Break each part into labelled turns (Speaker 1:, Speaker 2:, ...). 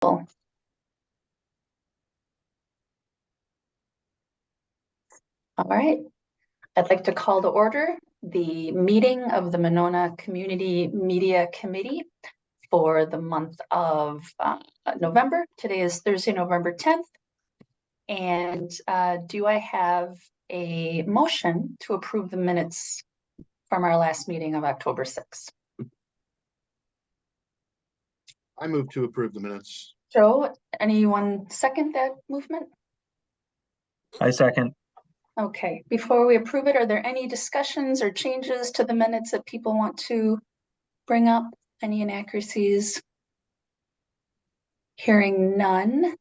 Speaker 1: All right, I'd like to call to order the meeting of the Monona Community Media Committee for the month of November. Today is Thursday, November 10th. And do I have a motion to approve the minutes from our last meeting of October 6th?
Speaker 2: I move to approve the minutes.
Speaker 1: Joe, anyone second that movement?
Speaker 3: I second.
Speaker 1: Okay, before we approve it, are there any discussions or changes to the minutes that people want to bring up? Any inaccuracies? Hearing none.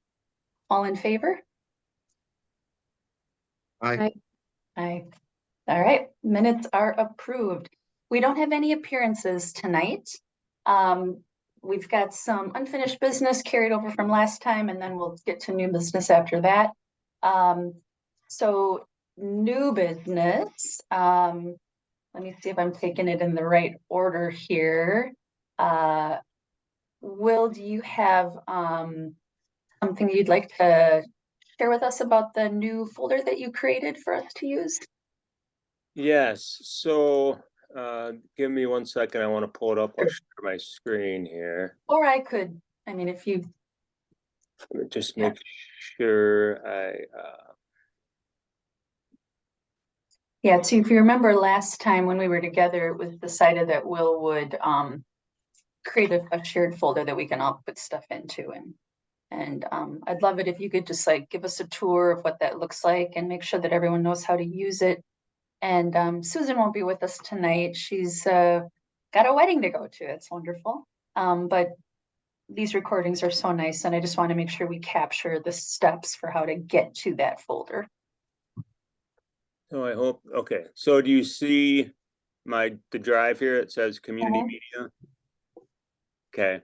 Speaker 1: All in favor?
Speaker 2: Aye.
Speaker 1: Aye. All right, minutes are approved. We don't have any appearances tonight. We've got some unfinished business carried over from last time, and then we'll get to new business after that. So new business, let me see if I'm taking it in the right order here. Will, do you have something you'd like to share with us about the new folder that you created for us to use?
Speaker 4: Yes, so give me 1 second. I want to pull it up. I'll
Speaker 1: Sure.
Speaker 4: share my screen here.
Speaker 1: Or I could, I mean, if you,
Speaker 4: Let me just
Speaker 1: Yeah.
Speaker 4: make sure
Speaker 1: yeah, so if you remember last time when we were together, it was decided that Will would create a shared folder that we can all put stuff into, and I'd love it if you could just like give us a tour of what that looks like and make sure that everyone knows how to use it. And Susan won't be with us tonight. She's got a wedding to go to. It's wonderful. But these recordings are so nice, and I just want to make sure we capture the steps for how to get to that folder.
Speaker 4: so I hope, okay, so do you see the drive here? It says community
Speaker 1: Mhm.
Speaker 4: media. Okay,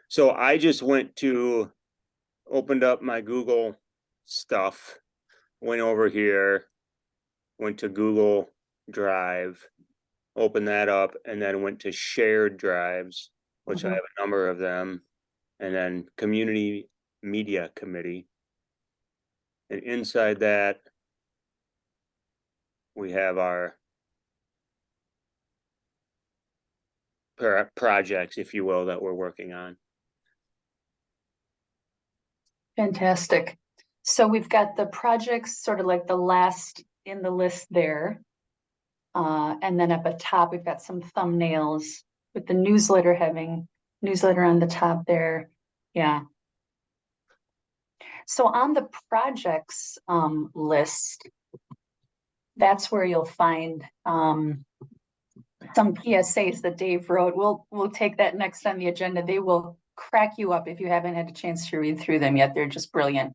Speaker 4: so I just opened up my Google stuff, went over here, went to Google Drive, opened that up, and then went to shared drives, which I
Speaker 1: Mhm.
Speaker 4: have a number of them, and then community media committee. And inside that, we have our projects, if you will, that we're working on.
Speaker 1: Fantastic. So we've got the projects sort of like the last in the list there. And then at the top, we've got some thumbnails with the newsletter having newsletter on the top there. Yeah. So on the projects list, that's where you'll find some PSAs that Dave wrote. We'll take that next on the agenda. They will crack you up if you haven't had a chance to read through them yet. They're just brilliant.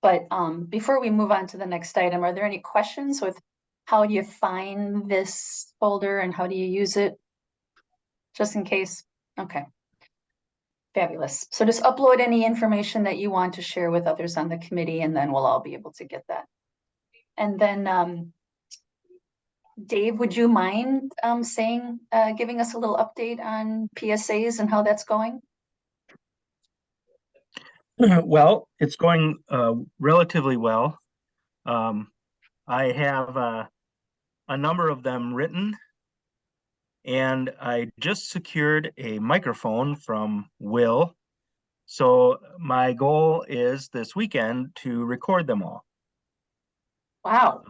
Speaker 1: But before we move on to the next item, are there any questions with how do you find this folder and how do you use it? Just in case. Okay. Fabulous. So just upload any information that you want to share with others on the committee, and then we'll all be able to get that. And then Dave, would you mind giving us a little update on PSAs and how that's going?
Speaker 3: Well, it's going relatively well. I have a number of them written, and I just secured a microphone from Will. So my goal is this weekend to record them all.
Speaker 1: Wow.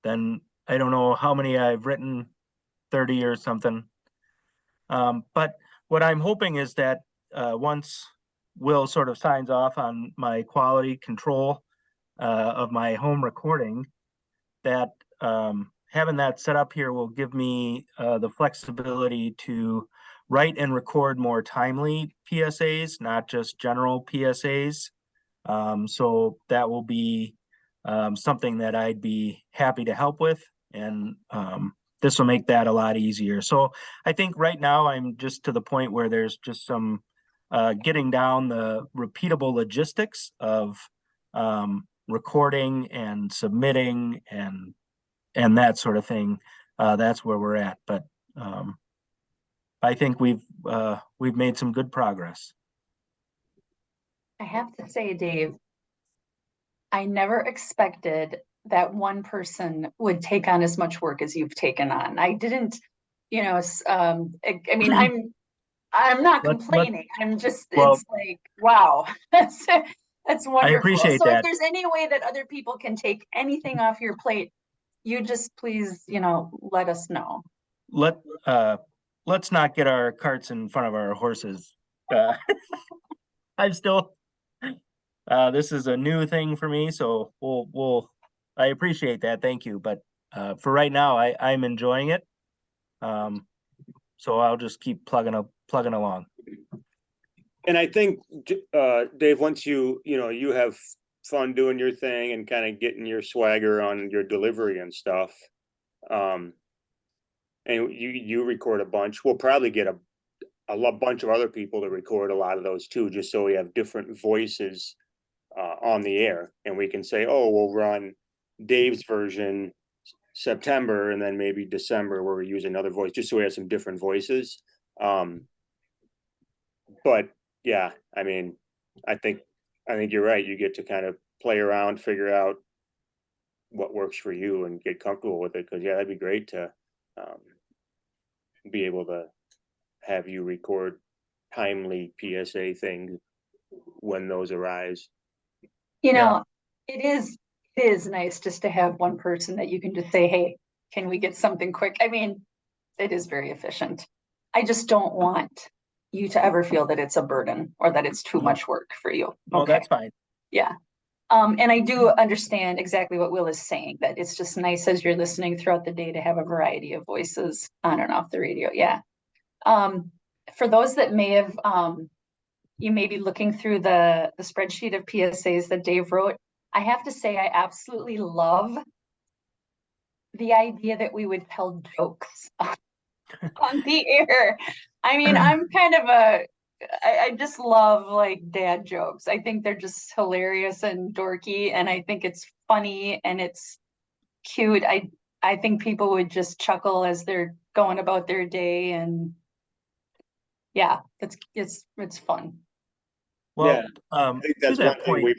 Speaker 3: Then I don't know how many I've written, 30 or something. But what I'm hoping is that once Will sort of signs off on my quality control of my home recording, that having that set up here will give me the flexibility to write and record more timely PSAs, not just general PSAs. So that will be something that I'd be happy to help with, and this will make that a lot easier. So I think right now I'm just to the point where there's just some getting down the repeatable logistics of recording and submitting and that sort of thing. That's where we're at, but I think we've made some good progress.
Speaker 1: have to say, Dave, I never expected that one person would take on as much work as you've taken on. I didn't, I mean, I'm not
Speaker 3: Let-
Speaker 1: complaining. I'm just,
Speaker 3: Well-
Speaker 1: it's like, wow, that's wonderful.
Speaker 3: appreciate
Speaker 1: So if
Speaker 3: that.
Speaker 1: there's any way that other people can take anything off your plate, you just please, let us know.
Speaker 3: Let's not get our carts in front of our horses. I'm still, this is a new thing for me, so I appreciate that. Thank you. But, for right now, I'm enjoying it. So I'll just keep plugging along.
Speaker 4: And I think, Dave, once you have fun doing your thing and kind of getting your swagger on your delivery and stuff, and you record a bunch, we'll probably get a bunch of other people to record a lot of those too, just so we have different voices on the air, and we can say, oh, we'll run Dave's version September, and then maybe December where we use another voice, just so we have some different voices. But yeah, I mean, I think you're right. You get to kind of play around, figure out what works for you and get comfortable with it. Cause yeah, that'd be great to be able to have you record timely PSA things when those arise.
Speaker 3: Yeah.
Speaker 1: It is nice just to have one person that you can just say, hey, can we get something quick? I mean, it is very efficient. I just don't want you to ever feel that it's a burden or that it's too
Speaker 3: No.
Speaker 1: much work for you.
Speaker 3: Oh,
Speaker 1: Okay.
Speaker 3: that's fine.
Speaker 1: Yeah. And I do understand exactly what Will is saying, that it's just nice as you're listening throughout the day to have a variety of voices on and off the radio. Yeah. For those that may have, you may be looking through the spreadsheet of PSAs that Dave wrote, I have to say, I absolutely love the idea that we would tell jokes on the air. I mean, I'm kind of I just love like dad jokes. I think they're just hilarious and dorky, and I think it's funny and it's cute. I think people would just chuckle as they're going about their day, and yeah, it's fun.
Speaker 3: Well,
Speaker 4: I think
Speaker 3: to
Speaker 4: that's one
Speaker 3: that
Speaker 4: thing
Speaker 3: point,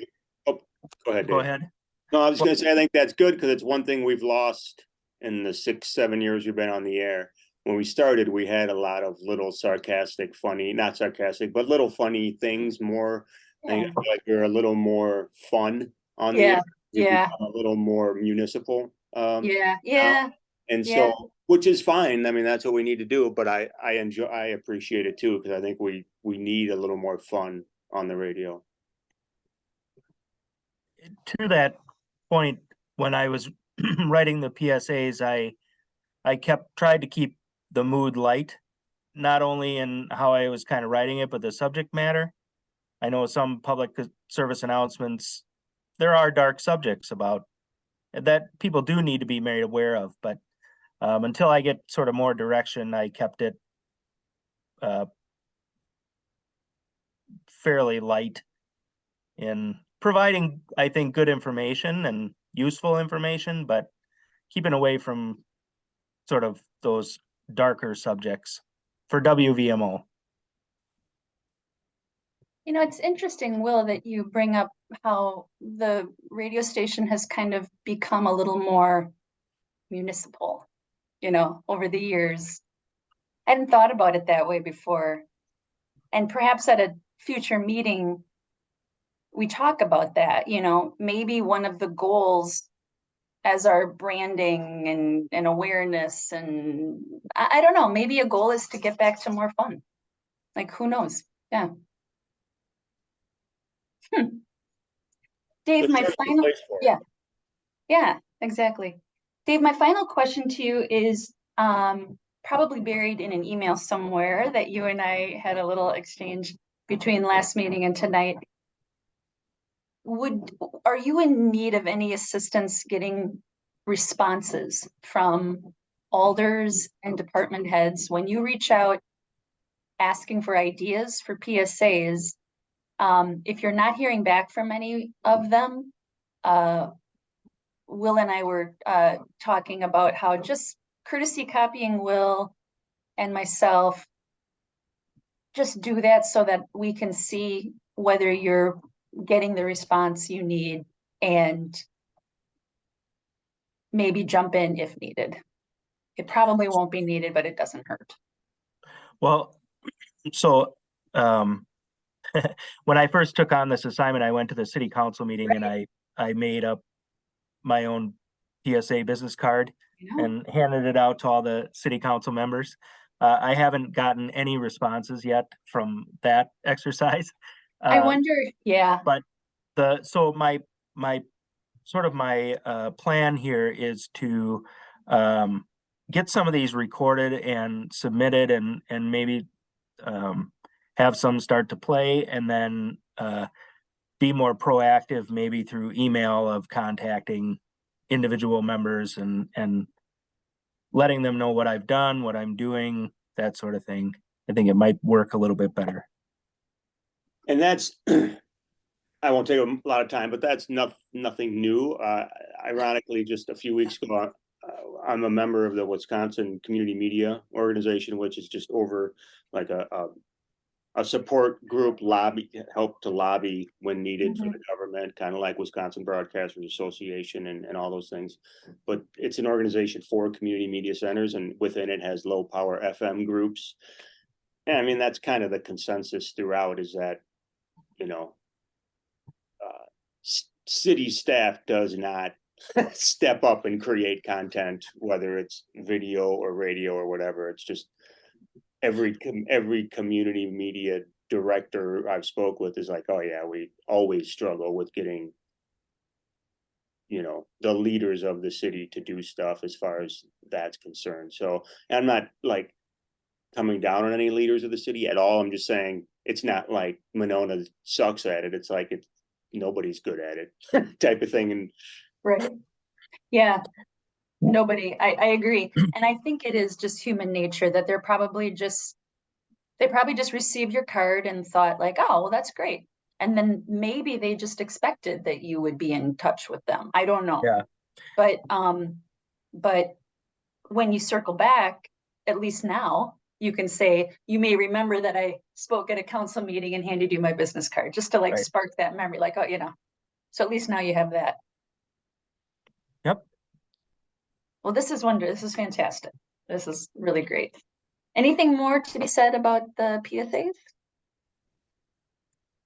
Speaker 4: go ahead,
Speaker 3: go
Speaker 4: Dave.
Speaker 3: ahead.
Speaker 4: No, I was gonna say, I think that's good because it's one thing we've lost in the 6-7 years we've been on the air. When we started, we had a lot of little sarcastic, funny, not sarcastic, but little funny things more. I
Speaker 1: Yeah.
Speaker 4: feel like we're a little more fun on the
Speaker 1: Yeah,
Speaker 4: air. We've
Speaker 1: yeah,
Speaker 4: become a little more municipal.
Speaker 1: yeah.
Speaker 4: And
Speaker 1: yeah.
Speaker 4: so, which is fine. I mean, that's what we need to do, but I appreciate it too, because I think we need a little more fun on the radio.
Speaker 3: To that point, when I was writing the PSAs, I tried to keep the mood light, not only in how I was kind of writing it, but the subject matter. I know some public service announcements, there are dark subjects about that people do need to be made aware of, but until I get sort of more direction, I kept it fairly light in providing, I think, good information and useful information, but keeping away from sort of those darker subjects for WVMO.
Speaker 1: It's interesting, Will, that you bring up how the radio station has kind of become a little more municipal, over the years. I hadn't thought about it that way before. And perhaps at a future meeting, we talk about that, maybe one of the goals as our branding and awareness, and I don't know, maybe a goal is to get back to more fun. Like, who knows? Yeah. Dave,
Speaker 4: There's
Speaker 1: my
Speaker 4: certainly a
Speaker 1: final,
Speaker 4: place for it.
Speaker 1: yeah. Yeah, exactly. Dave, my final question to you is probably buried in an email somewhere that you and I had a little exchange between last meeting and tonight. Are you in need of any assistance getting responses from alders and department heads when you reach out asking for ideas for PSAs? If you're not hearing back from any of them, Will and I were talking about how just courtesy copying Will and myself, just do that so that we can see whether you're getting the response you need and maybe jump in if needed. It probably won't be needed, but it doesn't hurt.
Speaker 3: Well, so, when I first took on this assignment, I went to the city council meeting and I made up my own PSA business card
Speaker 1: You know?
Speaker 3: and handed it out to all the city council members. I haven't gotten any responses yet from that exercise.
Speaker 1: I wonder, yeah,
Speaker 3: So my plan here is to get some of these recorded and submitted and maybe have some start to play, and then be more proactive, maybe through email of contacting individual members and letting them know what I've done, what I'm doing, that sort of thing. I think it might work a little bit better.
Speaker 4: And that's, I won't take a lot of time, but that's nothing new. Ironically, just a few weeks ago, I'm a member of the Wisconsin Community Media Organization, which is just over like a support group help to lobby when needed for the government, kind of like Wisconsin Broadcasters Association and all those things. But it's an organization for community media centers, and within it has low power FM groups. And I mean, that's kind of the consensus throughout, is that, you know, city staff does not step up and create content, whether it's video or radio or whatever. It's just every community media director I've spoke with is like, oh yeah, we always struggle with getting, you know, the leaders of the city to do stuff as far as that's concerned. So I'm not like coming down on any leaders of the city at all. I'm just saying it's not like Monona sucks at it. It's like nobody's good at it type of thing. And
Speaker 1: right. Yeah. Nobody, I agree. And I think it is just human nature that they probably just received your card and thought like, oh, well, that's great. And then maybe they just expected that you would be in touch with them. I don't know.
Speaker 3: Yeah.
Speaker 1: But when you circle back, at least now you can say, you may remember that I spoke at a council meeting and handed you my business card, just to like
Speaker 3: Right.
Speaker 1: spark that memory, like, oh, you know, so at least now you have that.
Speaker 3: Yep.
Speaker 1: Well, this is fantastic. This is really great. Anything more to be said about the PSAs?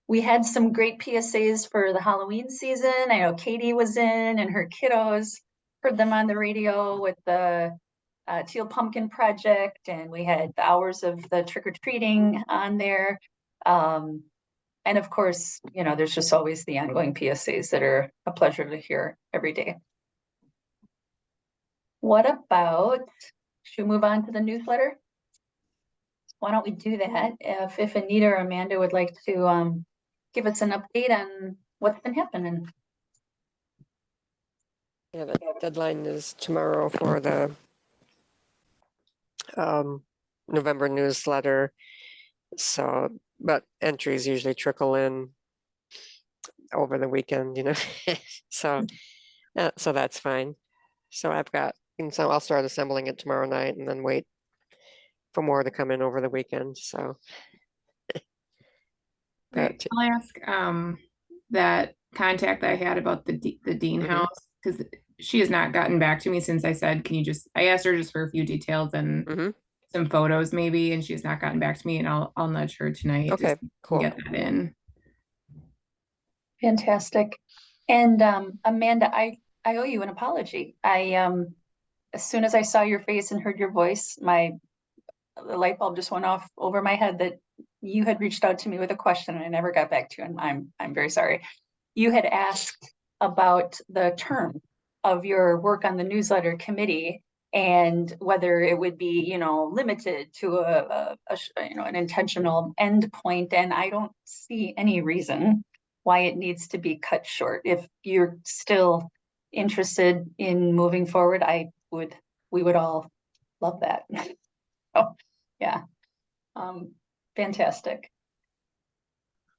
Speaker 1: We had some great PSAs for the Halloween season. I know Katie was in and her kiddos, heard them on the radio with the Teal Pumpkin Project, and we had the hours of the trick-or-treating on there. And of course, you know, there's just always the ongoing PSAs that are a pleasure to hear every day. What about, should we move on to the newsletter? Why don't we do that? If Anita or Amanda would like to give us an update on what's been happening.
Speaker 5: Yeah, the deadline is tomorrow for the November newsletter. So, but entries usually trickle in over the weekend, you know, so that's fine. So I'll start assembling it tomorrow night and then wait for more to come in over the weekend. So.
Speaker 6: Right. I'll ask that contact I had about the Dean house, because she has not gotten back to me since I said, I asked her just for a few details and some photos maybe, and she has not gotten back to me, and I'll nudge her tonight.
Speaker 5: Okay, cool.
Speaker 6: Get that in.
Speaker 1: Fantastic. And Amanda, I owe you an apology. As soon as I saw your face and heard your voice, the light bulb just went off over my head that you had reached out to me with a question and I never got back to you, and I'm very sorry. You had asked about the term of your work on the newsletter committee and whether it would be, you know, limited to an intentional end point, and I don't see any reason why it needs to be cut short. If you're still interested in moving forward, we would all love that. Oh, yeah. Fantastic.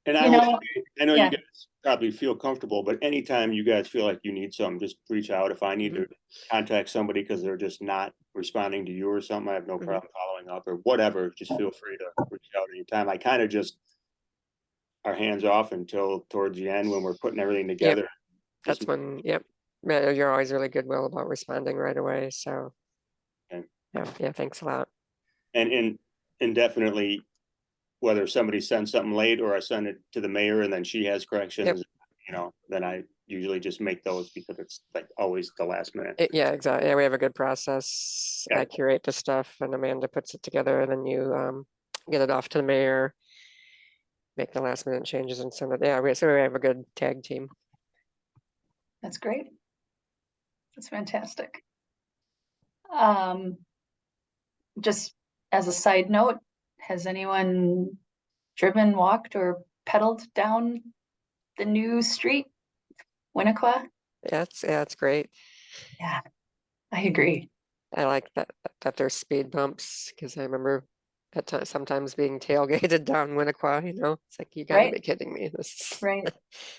Speaker 4: And I know you guys probably feel comfortable, but anytime you guys feel like you need something, just reach out. If I need to contact somebody because they're just not responding to you or something, I have no problem following up or whatever. Just feel free to reach out anytime. I kind of just our hands off until towards the end when we're putting everything together.
Speaker 5: That's
Speaker 4: Just-
Speaker 5: when, yep. Yeah, you're always really good, Will, about responding right away, so.
Speaker 4: Okay.
Speaker 5: Yeah, thanks a lot.
Speaker 4: And definitely, whether somebody sends something late or I send it to the mayor and then she has corrections, you know, then I usually just make those because it's like always the last minute.
Speaker 5: Yeah, exactly. Yeah, we have a good process.
Speaker 4: Yeah.
Speaker 5: I curate the stuff and Amanda puts it together and then you get it off to the mayor. Make the last minute changes and send it. Yeah, so we have a good tag team.
Speaker 1: That's great. That's fantastic. Just as a side note, has anyone driven, walked, or pedaled down the new street, Winnequa?
Speaker 5: Yeah, it's great.
Speaker 1: Yeah, I agree.
Speaker 5: I like that there's speed bumps because I remember at times sometimes being tailgated down Winnequa, you know, it's like you gotta
Speaker 1: Right.
Speaker 5: be kidding me. This is
Speaker 1: Right.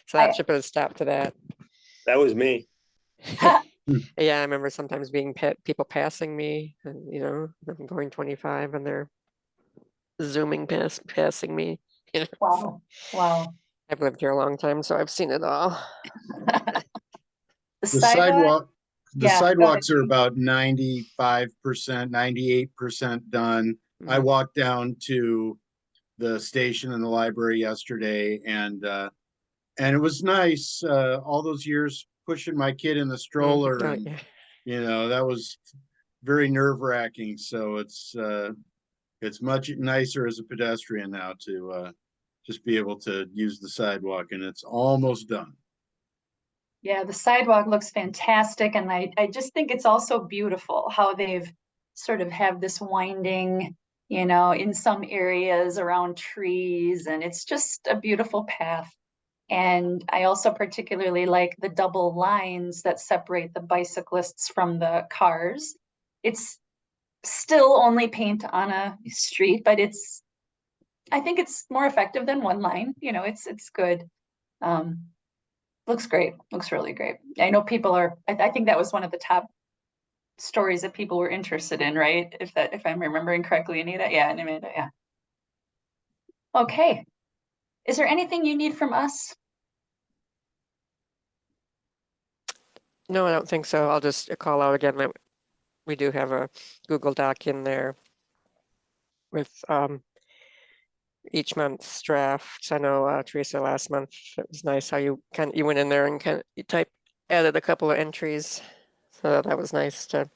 Speaker 5: so that
Speaker 1: I-
Speaker 5: should put a stop to that.
Speaker 4: That was me.
Speaker 5: Yeah, I remember sometimes being people passing me and you know, I'm going 25 and they're zooming passing me. You know,
Speaker 1: Wow, wow.
Speaker 5: I've lived here a long time, so I've seen it all.
Speaker 1: The
Speaker 2: The
Speaker 1: sidewalk,
Speaker 2: the
Speaker 1: yeah, go ahead,
Speaker 2: sidewalks are
Speaker 1: Steve.
Speaker 2: about 95%, 98% done. I
Speaker 5: Mhm.
Speaker 2: walked down to the station and the library yesterday and it was nice, all those years pushing my kid in the stroller
Speaker 5: Oh,
Speaker 2: and,
Speaker 5: yeah.
Speaker 2: you know, that was very nerve wracking. So it's much nicer as a pedestrian now to just be able to use the sidewalk and it's almost done.
Speaker 1: Yeah, the sidewalk looks fantastic, and I just think it's also beautiful how they've sort of have this winding, you know, in some areas around trees, and it's just a beautiful path. And I also particularly like the double lines that separate the bicyclists from the cars. It's still only paint on a street, but I think it's more effective than one line, you know, it's good. Um, Looks great, looks really great. I know people are, I think that was one of the top stories that people were interested in, right? If I'm remembering correctly, Anita, yeah, and Amanda, yeah. Okay, is there anything you need from us?
Speaker 5: No, I don't think so. I'll just call out again that we do have a Google Doc in there with each month's drafts. I know Teresa, last month it was nice how you went in there and you added a couple of entries, so that was nice to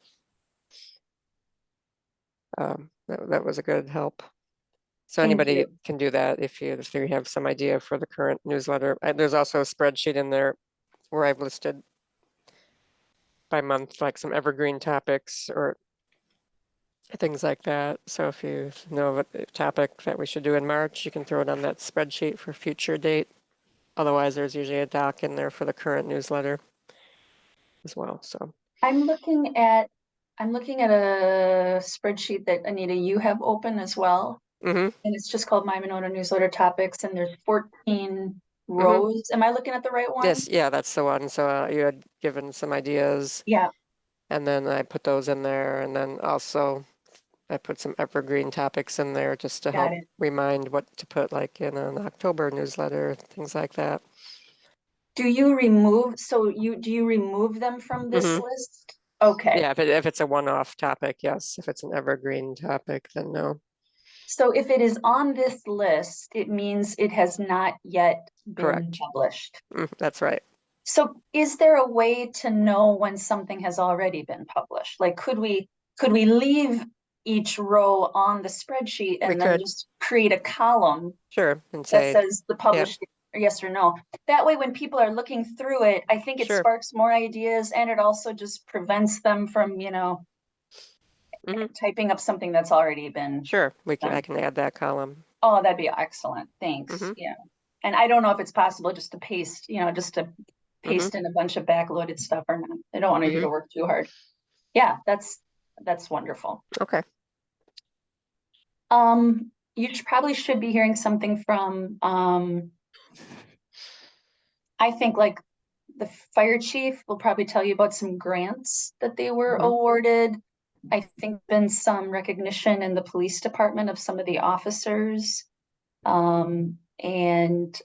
Speaker 5: that was a good help. So
Speaker 1: Thank
Speaker 5: anybody
Speaker 1: you.
Speaker 5: can do that if you have some idea for the current newsletter. There's also a spreadsheet in there where I've listed by month like some evergreen topics or things like that. So if you know of a topic that we should do in March, you can throw it on that spreadsheet for future date. Otherwise, there's usually a doc in there for the current newsletter as well. So
Speaker 1: I'm looking at a spreadsheet that Anita, you have open as well.
Speaker 5: mhm.
Speaker 1: And it's just called My Monona Newsletter Topics, and there's 14 rows. Am I looking at the right one?
Speaker 5: Yes, yeah, that's the one. So you had given some ideas
Speaker 1: Yeah,
Speaker 5: and then I put those in there. And then also I put some evergreen topics in there just to
Speaker 1: got
Speaker 5: help
Speaker 1: it.
Speaker 5: remind what to put like in an October newsletter, things like that.
Speaker 1: Do you remove them from this
Speaker 5: Mhm.
Speaker 1: list? Okay.
Speaker 5: Yeah, if it's a one-off topic, yes. If it's an evergreen topic, then no.
Speaker 1: So if it is on this list, it means it has not yet been
Speaker 5: Correct.
Speaker 1: published.
Speaker 5: That's right.
Speaker 1: So is there a way to know when something has already been published? Like, could we leave each row on the spreadsheet
Speaker 5: We
Speaker 1: and then
Speaker 5: could.
Speaker 1: just create a column
Speaker 5: Sure, and
Speaker 1: that
Speaker 5: say,
Speaker 1: says the published yes or no? That way, when people are looking through it, I think it
Speaker 5: Sure.
Speaker 1: sparks more ideas, and it also just prevents them from, you know,
Speaker 5: Mhm.
Speaker 1: typing up something that's already been.
Speaker 5: Sure, I
Speaker 1: done.
Speaker 5: can add that column.
Speaker 1: Oh, that'd be excellent. Thanks.
Speaker 5: Mhm.
Speaker 1: Yeah. And I don't know if it's possible just to paste, you know, just to paste
Speaker 5: Mhm.
Speaker 1: in a bunch of backloaded stuff or not. I don't want you to
Speaker 5: Mhm.
Speaker 1: work too hard. Yeah, that's wonderful.
Speaker 5: Okay.
Speaker 1: You probably should be hearing something from I think like the fire chief will probably tell you about some grants that they were
Speaker 5: Mhm.
Speaker 1: awarded. I think been some recognition in the police department of some of the officers. and,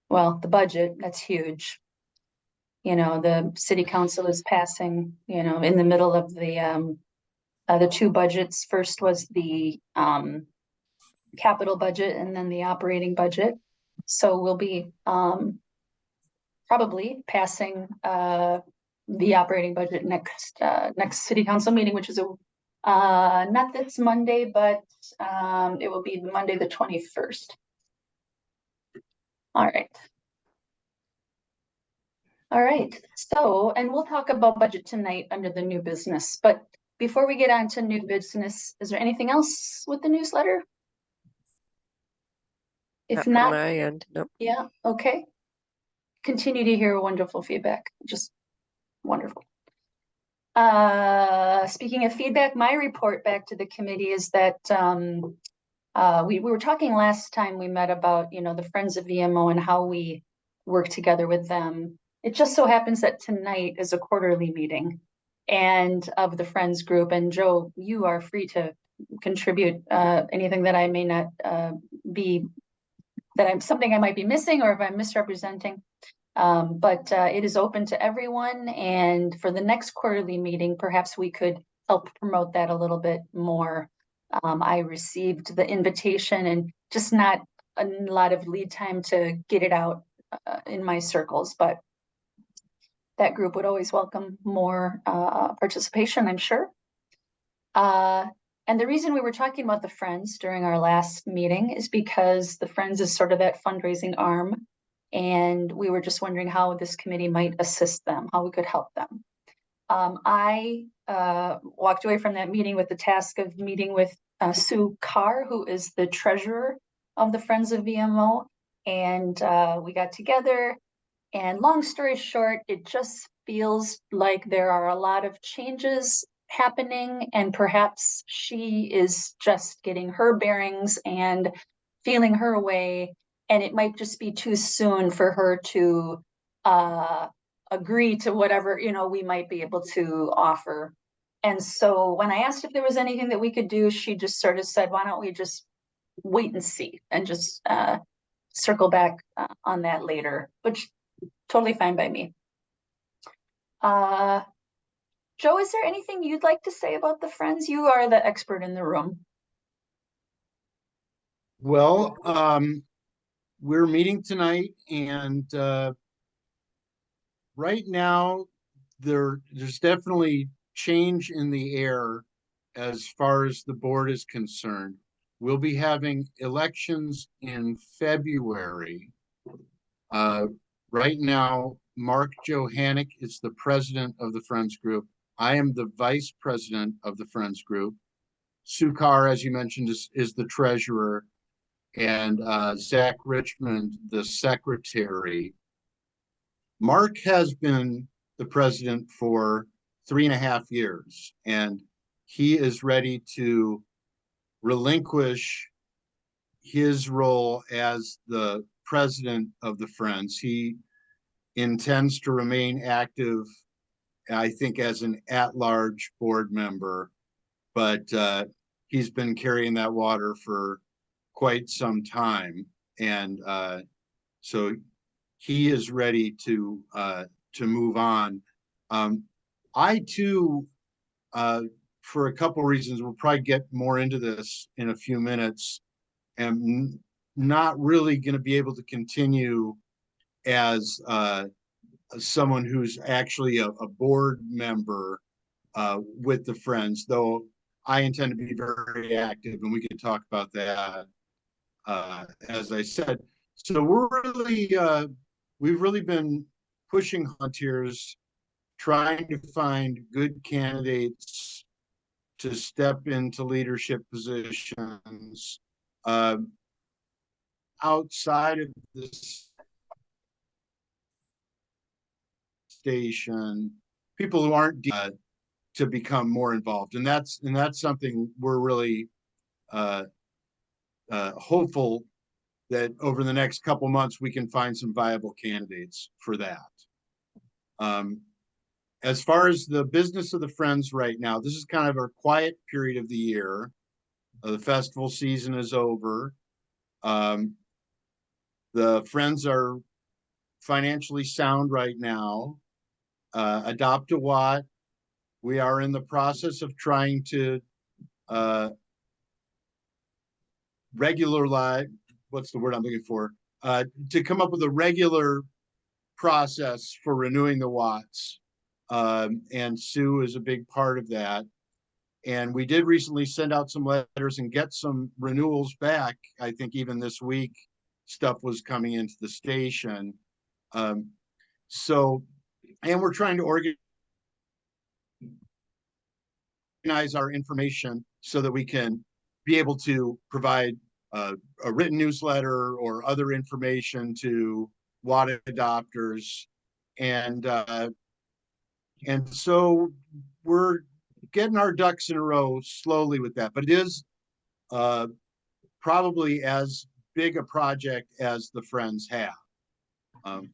Speaker 1: well, the budget, that's huge. You know, the city council is passing, you know, in the middle of the two budgets. First was the, capital budget and then the operating budget. So we'll be, probably passing, the operating budget next city council meeting, which is not this Monday, but, it will be Monday, the 21st. All right. All right, so, and we'll talk about budget tonight under the new business, but before we get on to new business, is there anything else with the newsletter? If
Speaker 5: from
Speaker 1: not,
Speaker 5: my end, nope.
Speaker 1: yeah, okay. Continue to hear wonderful feedback, just wonderful. Speaking of feedback, my report back to the committee is that we were talking last time we met about, you know, the Friends of VMO and how we work together with them. It just so happens that tonight is a quarterly meeting and of the Friends group. And Joe, you are free to contribute anything that I may not be, something I might be missing or if I'm misrepresenting. But it is open to everyone. And for the next quarterly meeting, perhaps we could help promote that a little bit more. I received the invitation and just not a lot of lead time to get it out in my circles, but that group would always welcome more participation, I'm sure. And the reason we were talking about the Friends during our last meeting is because the Friends is sort of that fundraising arm. And we were just wondering how this committee might assist them, how we could help them. I walked away from that meeting with the task of meeting with Sue Carr, who is the treasurer of the Friends of VMO. And we got together, and long story short, it just feels like there are a lot of changes happening, and perhaps she is just getting her bearings and feeling her way. And it might just be too soon for her to agree to whatever, you know, we might be able to offer. And so when I asked if there was anything that we could do, she just sort of said, why don't we just wait and see and just circle back on that later, which totally fine by me. Joe, is there anything you'd like to say about the Friends? You are the expert in the room.
Speaker 2: Well, we're meeting tonight, and right now there's definitely change in the air as far as the board is concerned. We'll be having elections in February. Right now, Mark Johannick is the president of the Friends Group. I am the vice president of the Friends Group. Sue Carr, as you mentioned, is the treasurer, and Zach Richmond, the secretary. Mark has been the president for 3.5 years, and he is ready to relinquish his role as the president of the Friends. He intends to remain active, I think, as an at-large board member, but he's been carrying that water for quite some time, and so he is ready to move on. I too, for a couple reasons, we'll probably get more into this in a few minutes, am not really going to be able to continue as someone who's actually a board member with the Friends, though I intend to be very active, and we can talk about that. As I said, so we've really been pushing volunteers, trying to find good candidates to step into leadership positions outside of this station, people who aren't to become more involved, and that's something we're really hopeful that over the next couple months we can find some viable candidates for that. As far as the business of the Friends right now, this is kind of a quiet period of the year. The festival season is over. The Friends are financially sound right now. Adopt a Watt. We are in the process of trying to regularize, what's the word I'm looking for? To come up with a regular process for renewing the Watts. And Sue is a big part of that. And we did recently send out some letters and get some renewals back. I think even this week, stuff was coming into the station. So, and we're trying to organize our information so that we can be able to provide a written newsletter or other information to Watt adopters. And so we're getting our ducks in a row slowly with that, but it is probably as big a project as the Friends have. On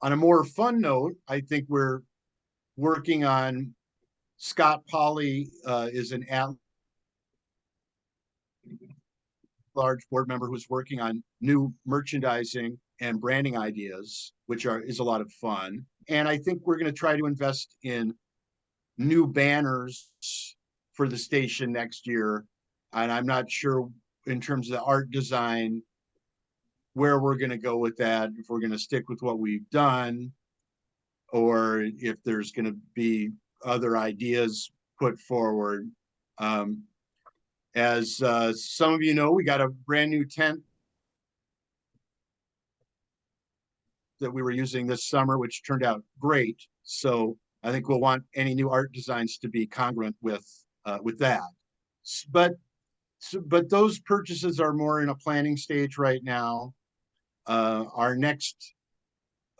Speaker 2: a more fun note, I think we're working on, Scott Polly is an at-large board member who's working on new merchandising and branding ideas, which is a lot of fun. And I think we're going to try to invest in new banners for the station next year. And I'm not sure in terms of the art design where we're going to go with that, if we're going to stick with what we've done, or if there's going to be other ideas put forward. As some of you know, we got a brand new tent that we were using this summer, which turned out great. So I think we'll want any new art designs to be congruent with that. But those purchases are more in a planning stage right now. Our next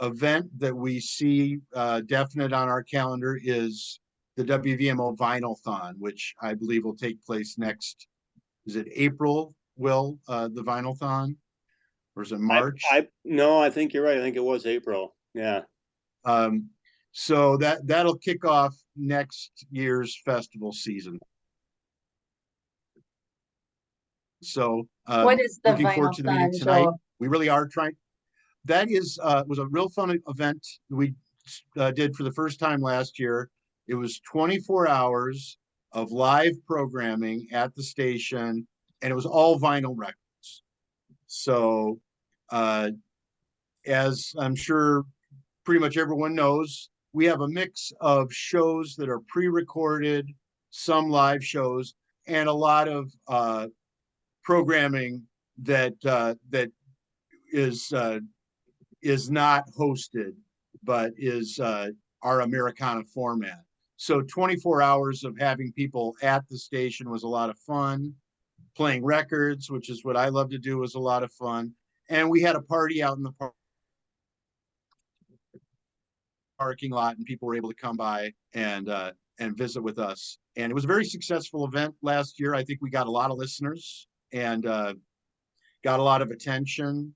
Speaker 2: event that we see definite on our calendar is the WVMO Vinyl-thon, which I believe will take place next, is it April, Will, the Vinyl-thon? Or is it March?
Speaker 4: No, I think you're right. I think it was April. Yeah.
Speaker 2: So that'll kick off next year's festival season. So
Speaker 1: What is the
Speaker 2: looking forward to the meeting
Speaker 1: Vinyl-thon,
Speaker 2: tonight.
Speaker 1: Joel?
Speaker 2: We really are trying. That was a real fun event we did for the first time last year. It was 24 hours of live programming at the station, and it was all vinyl records. So as I'm sure pretty much everyone knows, we have a mix of shows that are pre-recorded, some live shows, and a lot of programming that is not hosted, but is our Americana format. So 24 hours of having people at the station was a lot of fun. Playing records, which is what I love to do, was a lot of fun. And we had a party out in the parking lot, and people were able to come by and visit with us. And it was a very successful event last year. I think we got a lot of listeners and got a lot of attention.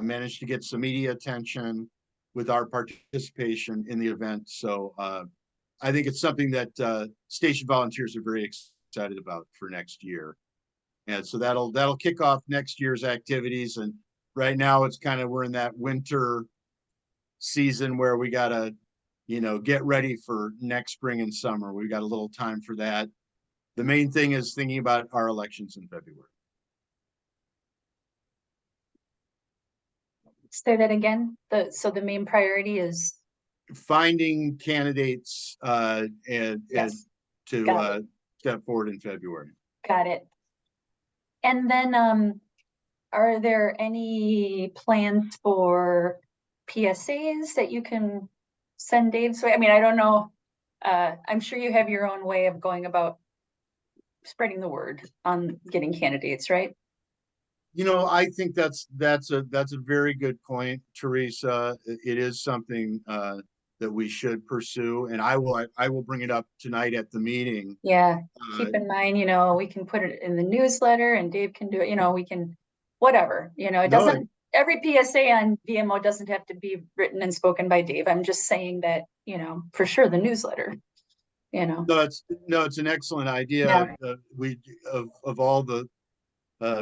Speaker 2: Managed to get some media attention with our participation in the event. So I think it's something that station volunteers are very excited about for next year. And so that'll kick off next year's activities. And right now it's we're in that winter season where we gotta, get ready for next spring and summer. We got a little time for that. The main thing is thinking about our elections in February.
Speaker 1: Say that again. So the main priority is
Speaker 2: Finding candidates and
Speaker 1: Yes.
Speaker 2: to
Speaker 1: Got
Speaker 2: step forward in February.
Speaker 1: got it. And then are there any plans for PSAs that you can send Dave's way? I mean, I don't know. I'm sure you have your own way of going about spreading the word on getting candidates, right?
Speaker 2: I think that's a very good point, Teresa. It is something that we should pursue, and I will bring it up tonight at the meeting.
Speaker 1: Yeah, keep in mind, we can put it in the newsletter and Dave can do it, we can, whatever, it doesn't, every PSA on VMO doesn't have to be written and spoken by Dave. I'm just saying that, for sure the newsletter, you know.
Speaker 2: No, it's an excellent idea.
Speaker 1: Yeah.
Speaker 2: Of all the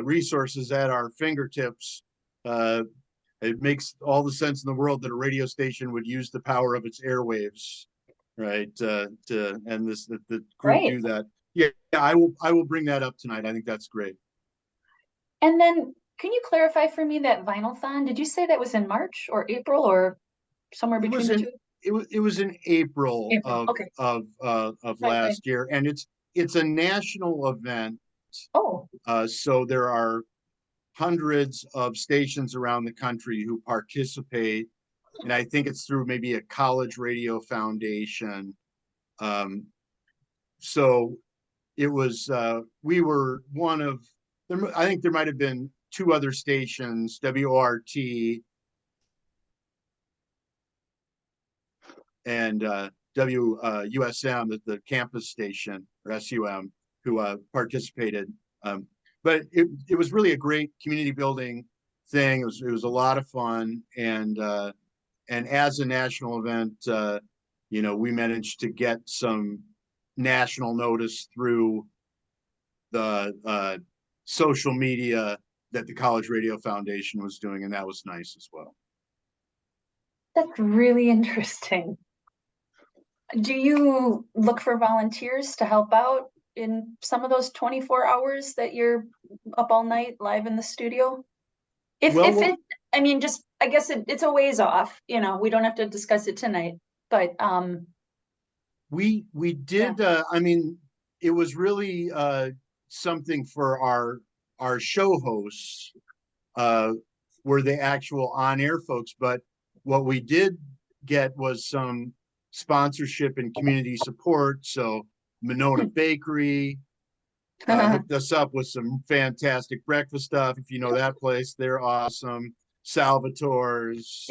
Speaker 2: resources at our fingertips, it makes all the sense in the world that a radio station would use the power of its airwaves, right? And the group
Speaker 1: Right.
Speaker 2: do that. Yeah, I will bring that up tonight. I think that's great.
Speaker 1: And then can you clarify for me that Vinyl-thon? Did you say that was in March or April or somewhere
Speaker 2: It
Speaker 1: between
Speaker 2: was
Speaker 1: the
Speaker 2: in
Speaker 1: two?
Speaker 2: it was in April
Speaker 1: April, okay.
Speaker 2: of
Speaker 1: Right.
Speaker 2: last year, and it's a national event.
Speaker 1: Oh,
Speaker 2: So there are hundreds of stations around the country who participate, and I think it's through maybe a college radio foundation. So it was we were one of I think there might have been two other stations, WORT and WUSM, the campus station, or SUM, who participated. But it was really a great community building thing. It was a lot of fun, and as a national event, we managed to get some national notice through the social media that the College Radio Foundation was doing, and that was nice as well.
Speaker 1: that's really interesting. Do you look for volunteers to help out in some of those 24 hours that you're up all night live in the studio? If it, I mean, just, I guess it's a ways off, we don't have to discuss it tonight, but,
Speaker 2: we did, I mean, it was really something for our show hosts, were the actual on-air folks, but what we did get was some sponsorship and community support. So Monona Bakery hooked us up with some fantastic breakfast stuff. If you know that place, they're awesome. Salvatore's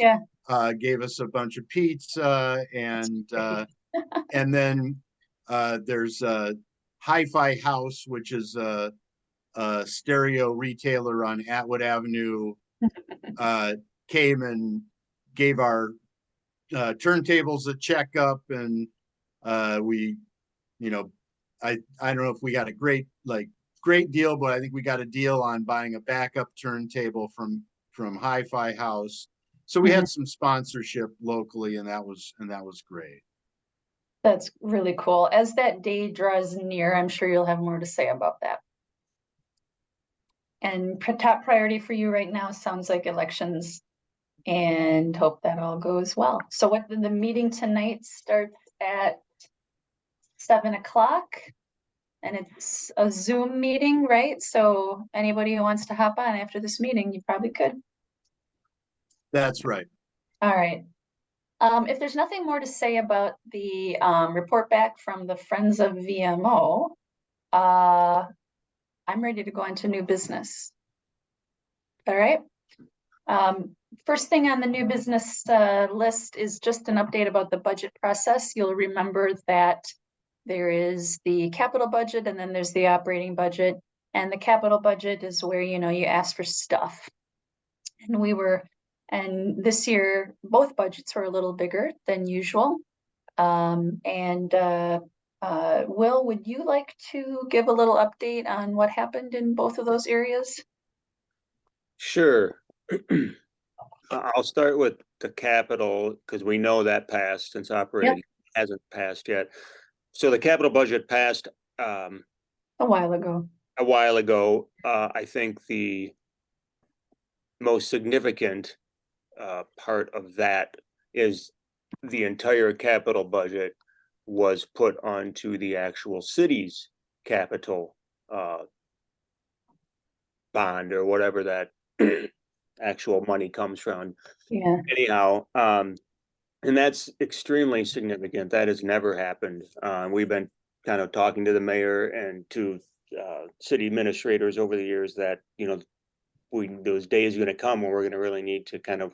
Speaker 2: gave us a bunch of pizza, and then there's Hi-Fi House, which is a stereo retailer on Atwood Avenue, came and gave our turntables a checkup, and we, I don't know if we got a great deal, but I think we got a deal on buying a backup turntable from Hi-Fi House. So we had some sponsorship locally, and that was great.
Speaker 1: That's really cool. As that day draws near, I'm sure you'll have more to say about that. And top priority for you right now sounds like elections, and hope that all goes well. So the meeting tonight starts at 7 o'clock, and it's a Zoom meeting, right? So anybody who wants to hop on after this meeting, you probably could. That's
Speaker 2: right.
Speaker 1: All right. If there's nothing more to say about the report back from the Friends of VMO, I'm ready to go into new business. All right. First thing on the new business list is just an update about the budget process. You'll remember that there is the capital budget, and then there's the operating budget. And the capital budget is where, you ask for stuff. And this year, both budgets were a little bigger than usual. Will, would you like to give a little update on what happened in both of those areas?
Speaker 4: Sure. I'll start with the capital, because we know that passed, since operating hasn't passed yet. So the capital budget passed
Speaker 1: a while ago.
Speaker 4: I think the most significant part of that is the entire capital budget was put onto the actual city's capital bond, or whatever that actual money comes from. Anyhow, and that's extremely significant. That has never happened. We've been kind of talking to the mayor and to city administrators over the years that, those days are going to come where we're going to really need to kind of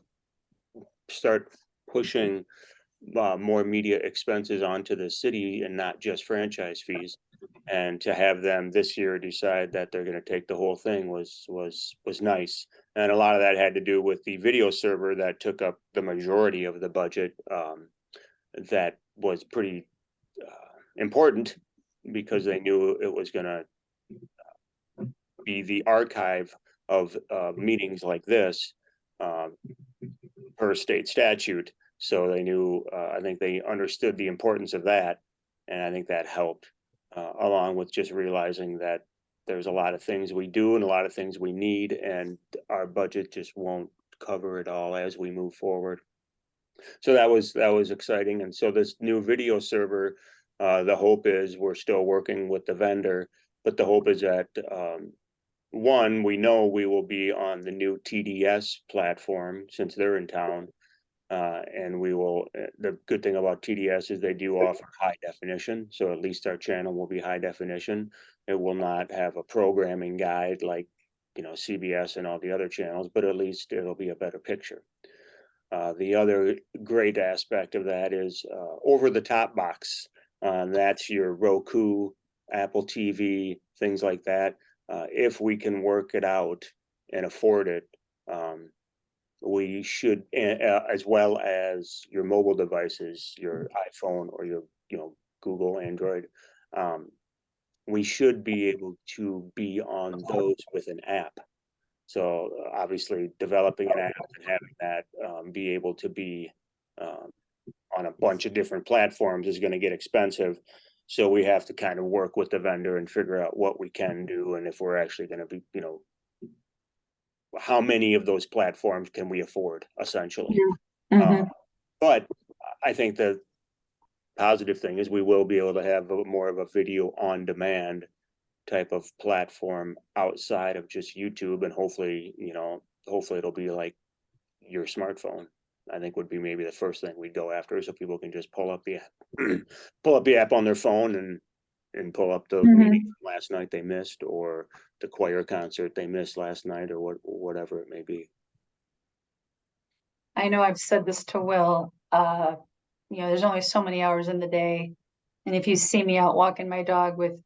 Speaker 4: start pushing more media expenses onto the city, and not just franchise fees. And to have them this year decide that they're going to take the whole thing was nice. And a lot of that had to do with the video server that took up the majority of the budget. That was pretty important because they knew it was gonna be the archive of meetings like this per state statute. So they knew, I think they understood the importance of that. And I think that helped, along with just realizing that there's a lot of things we do and a lot of things we need, and our budget just won't cover it all as we move forward. So that was exciting. And so this new video server, the hope is we're still working with the vendor, but the hope is that one, we know we will be on the new TDS platform since they're in town. And we will, the good thing about TDS is they do offer high definition. So at least our channel will be high definition. It will not have a programming guide like, CBS and all the other channels, but at least it'll be a better picture. The other great aspect of that is over the top box. That's your Roku, Apple TV, things like that. If we can work it out and afford it, we should, as well as your mobile devices, your iPhone or your, Google, Android, we should be able to be on those with an app. So obviously developing an app and having that be able to be on a bunch of different platforms is going to get expensive. So we have to kind of work with the vendor and figure out what we can do. And if we're actually going to be, how many of those platforms can we afford essentially?
Speaker 1: Mhm.
Speaker 4: But I think the positive thing is we will be able to have more of a video on demand type of platform outside of just YouTube, and hopefully it'll be like your smartphone. I think would be maybe the first thing we'd go after, so people can just pull up the app, on their phone and pull up the meeting from last night they missed, or the choir concert they missed last night, or whatever it may be.
Speaker 1: I know I've said this to Will, there's only so many hours in the day. And if you see me out walking my dog with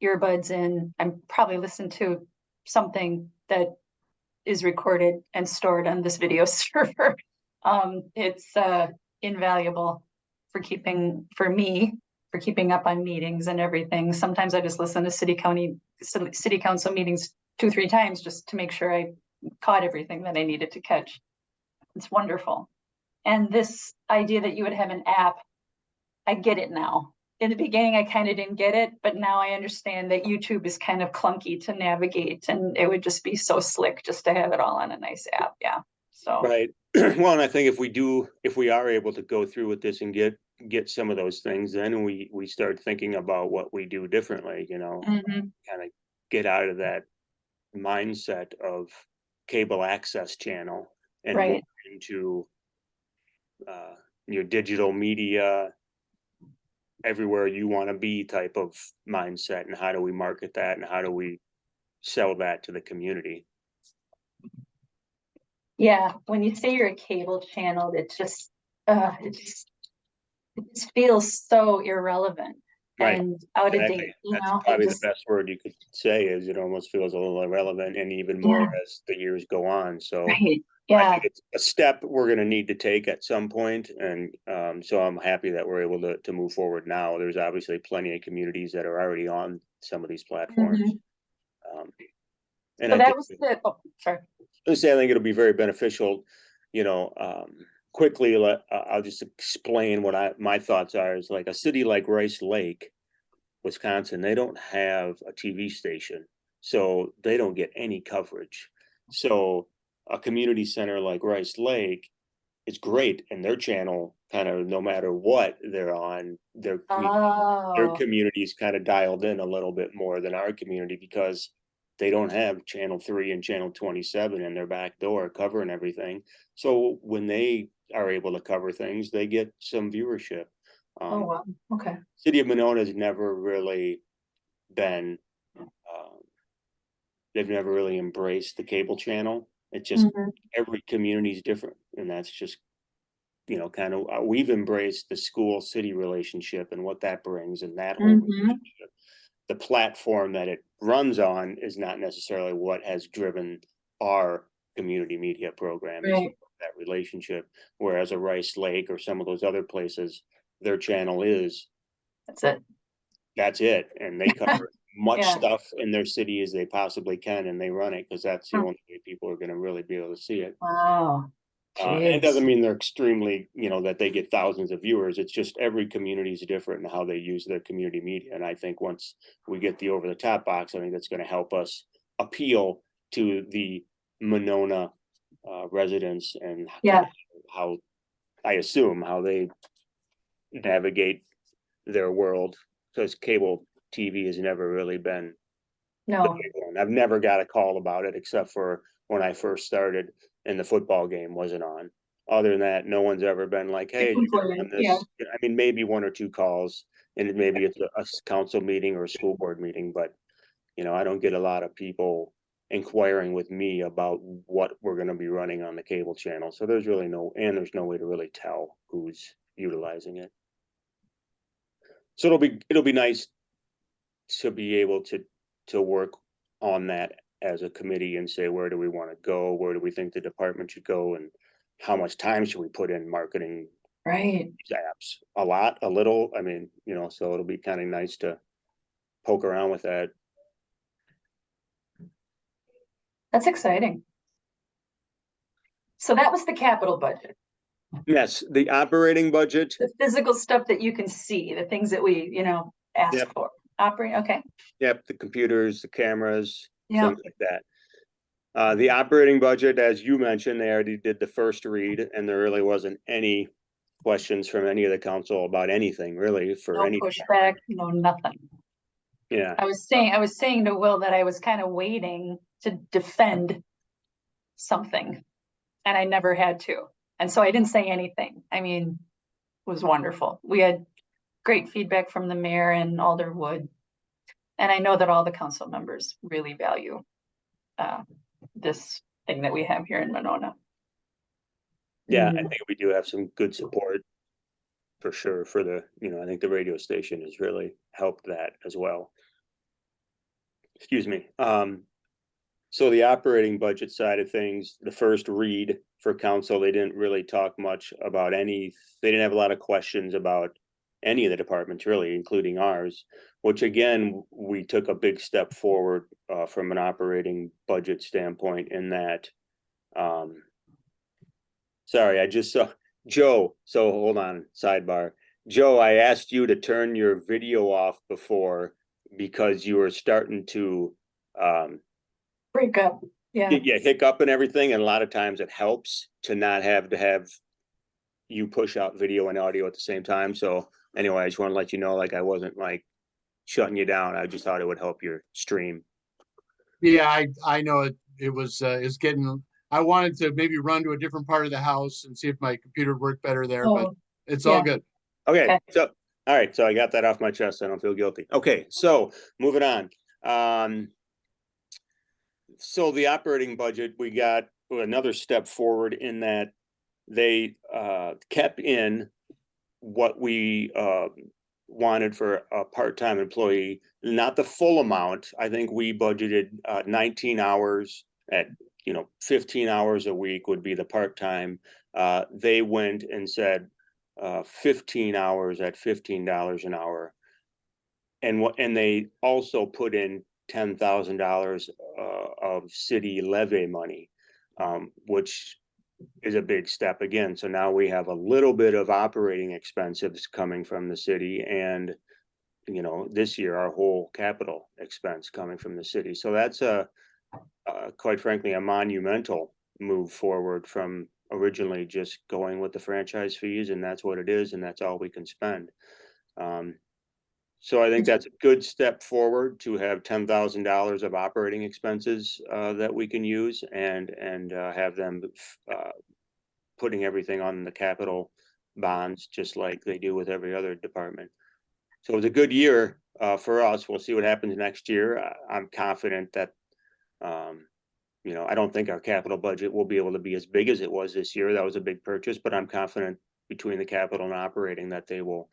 Speaker 1: earbuds in, I'm probably listening to something that is recorded and stored on this video server. It's invaluable for keeping up on meetings and everything. Sometimes I just listen to city council meetings 2-3 times just to make sure I caught everything that I needed to catch. It's wonderful. And this idea that you would have an app, I get it now. In the beginning, I kind of didn't get it, but now I understand that YouTube is kind of clunky to navigate, and it would just be so slick just to have it all on a nice app. Yeah. So.
Speaker 4: Right. Well, and I think if we are able to go through with this and get some of those things, then we start thinking about what we do differently,
Speaker 1: Mhm.
Speaker 4: kind of get out of that mindset of cable access channel and
Speaker 1: Right.
Speaker 4: move into your digital media, everywhere you want to be type of mindset, and how do we market that, and how do we sell that to the community?
Speaker 1: Yeah, when you say you're a cable channel, it just feels so irrelevant.
Speaker 4: Right.
Speaker 1: And out of
Speaker 4: Exactly.
Speaker 1: date,
Speaker 4: That's probably the best word you could say, is it almost feels a little irrelevant, and even more as the years go on. So
Speaker 1: right.
Speaker 4: I
Speaker 1: Yeah.
Speaker 4: think it's a step we're going to need to take at some point. And so I'm happy that we're able to move forward now. There's obviously plenty of communities that are already on some of these platforms. And
Speaker 1: So
Speaker 4: I
Speaker 1: that
Speaker 4: think,
Speaker 1: was the, oh, sorry.
Speaker 4: I think it'll be very beneficial, quickly. I'll just explain what my thoughts are. Is like a city like Rice Lake, Wisconsin, they don't have a TV station, so they don't get any coverage. So a community center like Rice Lake is great, and their channel, kind of no matter what they're on, their
Speaker 1: Oh,
Speaker 4: community is kind of dialed in a little bit more than our community, because they don't have channel 3 and channel 27 in their back door covering everything. So when they are able to cover things, they get some viewership.
Speaker 1: oh, wow. Okay.
Speaker 4: City of Monona has never really been, they've never really embraced the cable channel. It's just every community is different, and that's just, kind of, we've embraced the school city relationship and what that brings, and that whole relationship. The platform that it runs on is not necessarily what has driven our community media program. It's that relationship. Whereas a Rice Lake or some of those other places, their channel is
Speaker 1: That's it.
Speaker 4: that's it. And they cover as much
Speaker 1: Yeah.
Speaker 4: stuff in their city as they possibly can, and they run it because that's the
Speaker 1: Hmm.
Speaker 4: only way people are gonna really be able to see it.
Speaker 1: Wow.
Speaker 4: It doesn't
Speaker 1: Jeez.
Speaker 4: mean they're extremely, that they get thousands of viewers. It's just every community is different in how they use their community media. And I think once we get the over the top box, I think that's gonna help us appeal to the Monona residents and
Speaker 1: Yeah.
Speaker 4: how, I assume, how they navigate their world, because cable TV has never really been the
Speaker 1: No.
Speaker 4: big one. I've never got a call about it except for when I first started and the football game wasn't on. Other than that, no one's ever been like, hey, you're gonna run
Speaker 1: Yeah.
Speaker 4: this. I mean, maybe one or two calls, and maybe it's a council meeting or a school board meeting, but I don't get a lot of people inquiring with me about what we're gonna be running on the cable channel. So there's there's no way to really tell who's utilizing it. So it'll be nice to be able to work on that as a committee and say, where do we want to go? Where do we think the department should go? And how much time should we put in marketing
Speaker 1: Right.
Speaker 4: these apps? A lot, a little? I mean, so it'll be kind of nice to poke around with that.
Speaker 1: That's exciting. So that was the capital budget,
Speaker 4: Yes, the operating budget.
Speaker 1: the physical stuff that you can see, the things that we, ask
Speaker 4: Yep.
Speaker 1: for. Operate, okay.
Speaker 4: Yep, the computers, the cameras,
Speaker 1: Yeah.
Speaker 4: things like that. The operating budget, as you mentioned, they already did the first read, and there really wasn't any questions from any of the council about anything really for
Speaker 1: No
Speaker 4: any.
Speaker 1: pushback, no nothing.
Speaker 4: Yeah,
Speaker 1: I was saying to Will that I was kind of waiting to defend something, and I never had to. And so I didn't say anything. I mean, it was wonderful. We had great feedback from the mayor and Alderwood. And I know that all the council members really value this thing that we have here in Monona.
Speaker 4: yeah, I think we do have some good support for sure for I think the radio station has really helped that as well. Excuse me. So the operating budget side of things, the first read for council, they didn't really talk much about they didn't have a lot of questions about any of the departments really, including ours, which again, we took a big step forward from an operating budget standpoint in that. Sorry, I just saw Joe. So hold on, sidebar. Joe, I asked you to turn your video off before because you were starting to
Speaker 1: Break up, yeah.
Speaker 4: hiccup and everything. And a lot of times it helps to not have you push out video and audio at the same time. So anyway, I just want to let you know, like, I wasn't like shutting you down. I just thought it would help your stream.
Speaker 2: Yeah, I know it was I wanted to maybe run to a different part of the house and see if my computer worked better there, but
Speaker 1: Oh,
Speaker 2: it's
Speaker 1: yeah.
Speaker 2: all good.
Speaker 4: Okay,
Speaker 1: Okay.
Speaker 4: so all right, so I got that off my chest. I don't feel guilty. Okay, so moving on. So the operating budget, we got another step forward in that they kept in what we wanted for a part-time employee, not the full amount. I think we budgeted 19 hours at 15 hours a week would be the part-time. They went and said 15 hours at $15 an hour, and they also put in $10,000 of city levy money, which is a big step again. So now we have a little bit of operating expenses coming from the city, and this year our whole capital expense coming from the city. So that's quite frankly a monumental move forward from originally just going with the franchise fees, and that's what it is, and that's all we can spend. So I think that's a good step forward to have $10,000 of operating expenses that we can use and have them putting everything on the capital bonds, just like they do with every other department. So it was a good year for us. We'll see what happens next year. I'm confident that, I don't think our capital budget will be able to be as big as it was this year. That was a big purchase, but I'm confident between the capital and operating that they will.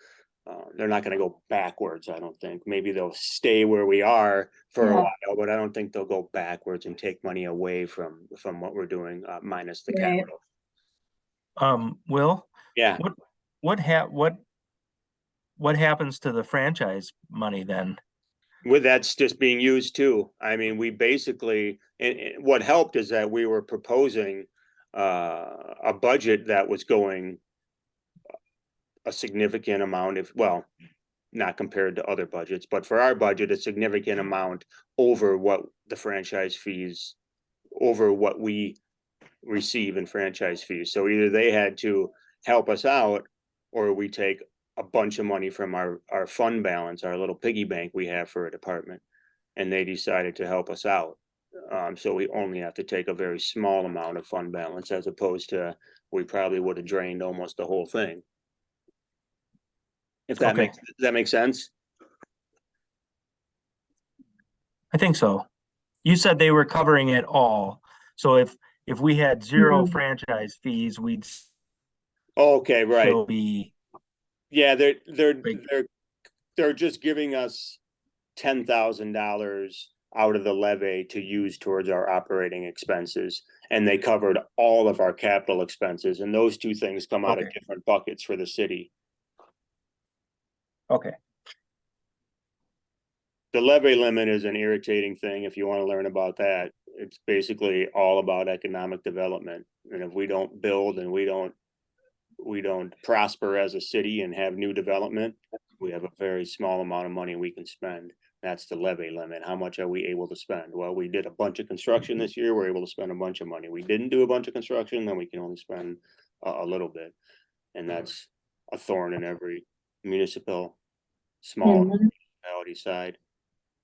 Speaker 4: They're not going to go backwards, I don't think. Maybe they'll stay where we are for a while, but I don't think they'll go backwards and take money away from what we're doing, minus the
Speaker 1: Right.
Speaker 4: capital.
Speaker 3: Will?
Speaker 4: Yeah.
Speaker 3: What what happens to the franchise money then?
Speaker 4: With that's just being used too. I mean, we basically, and what helped is that we were proposing a budget that was going a significant amount, if, well, not compared to other budgets, but for our budget, a significant amount over what the franchise fees, over what we receive in franchise fees. So either they had to help us out, or we take a bunch of money from our fund balance, our little piggy bank we have for a department, and they decided to help us out. So we only have to take a very small amount of fund balance, as opposed to, we probably would have drained almost the whole thing. If that
Speaker 3: Okay.
Speaker 4: does that make sense?
Speaker 3: I think so. You said they were covering it all. So if we had zero
Speaker 1: Mhm.
Speaker 3: franchise fees, we'd
Speaker 4: Okay, right.
Speaker 3: still be,
Speaker 4: Yeah,
Speaker 3: Right.
Speaker 4: they're just giving us $10,000 out of the levy to use towards our operating expenses. And they covered all of our capital expenses, and those two things come out of
Speaker 3: Okay.
Speaker 4: different buckets for the city.
Speaker 3: okay.
Speaker 4: The levy limit is an irritating thing if you want to learn about that. It's basically all about economic development. And if we don't build and we don't prosper as a city and have new development, we have a very small amount of money we can spend. That's the levy limit. How much are we able to spend? Well, we did a bunch of construction this year. We're able to spend a bunch of money. We didn't do a bunch of construction, then we can only spend a little bit. And that's a thorn in every municipal, small
Speaker 1: Mhm.
Speaker 4: municipality side.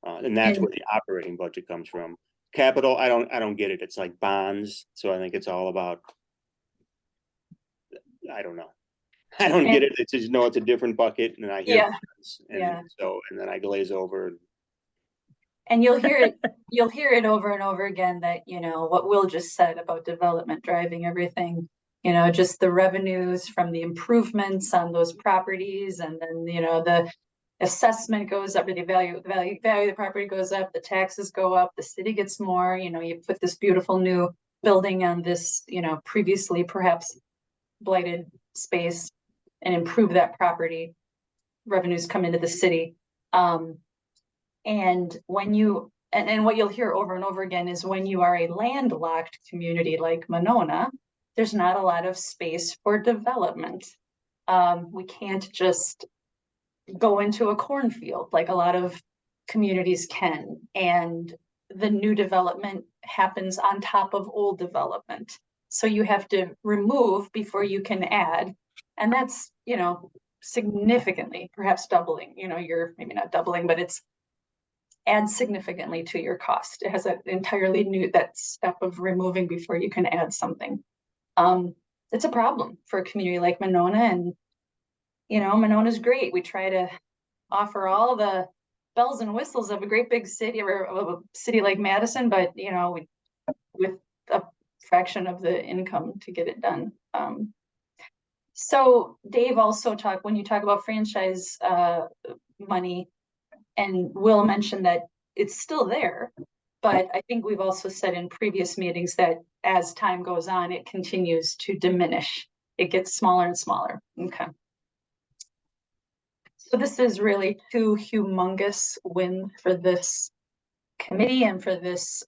Speaker 4: And that's
Speaker 1: And-
Speaker 4: where the operating budget comes from. Capital, I don't get it. It's like bonds. So I think it's all about, I don't know. I don't get it. It's just, no, it's a different bucket, and I hear
Speaker 1: Yeah,
Speaker 4: this, and
Speaker 1: yeah.
Speaker 4: so, and then I glaze over.
Speaker 1: And you'll hear it over and over again that, you know, what Will just said about development driving everything, you know, just the revenues from the improvements on those properties, and then, you know, the assessment goes up, or the value of the property goes up, the taxes go up, the city gets more, you know, you put this beautiful new building on this, you know, previously perhaps blighted space and improve that property, revenues come into the city. And when you, and what you'll hear over and over again is, when you are a landlocked community like Monona, there's not a lot of space for development. We can't just go into a cornfield like a lot of communities can. And the new development happens on top of old development. So you have to remove before you can add. And that's, you know, significantly, perhaps doubling, you know, you're maybe not doubling, but it's adds significantly to your cost. It has an entirely new, that step of removing before you can add something. It's a problem for a community like Monona, and, you know, Monona's great. We try to offer all the bells and whistles of a great big city, or of a city like Madison, but, you know, with a fraction of the income to get it done. So Dave also talked, when you talk about franchise money, and Will mentioned that it's still there, but I think we've also said in previous meetings that as time goes on, it continues to diminish. It gets smaller and smaller. Okay. So this is really two humongous wins for this committee and for this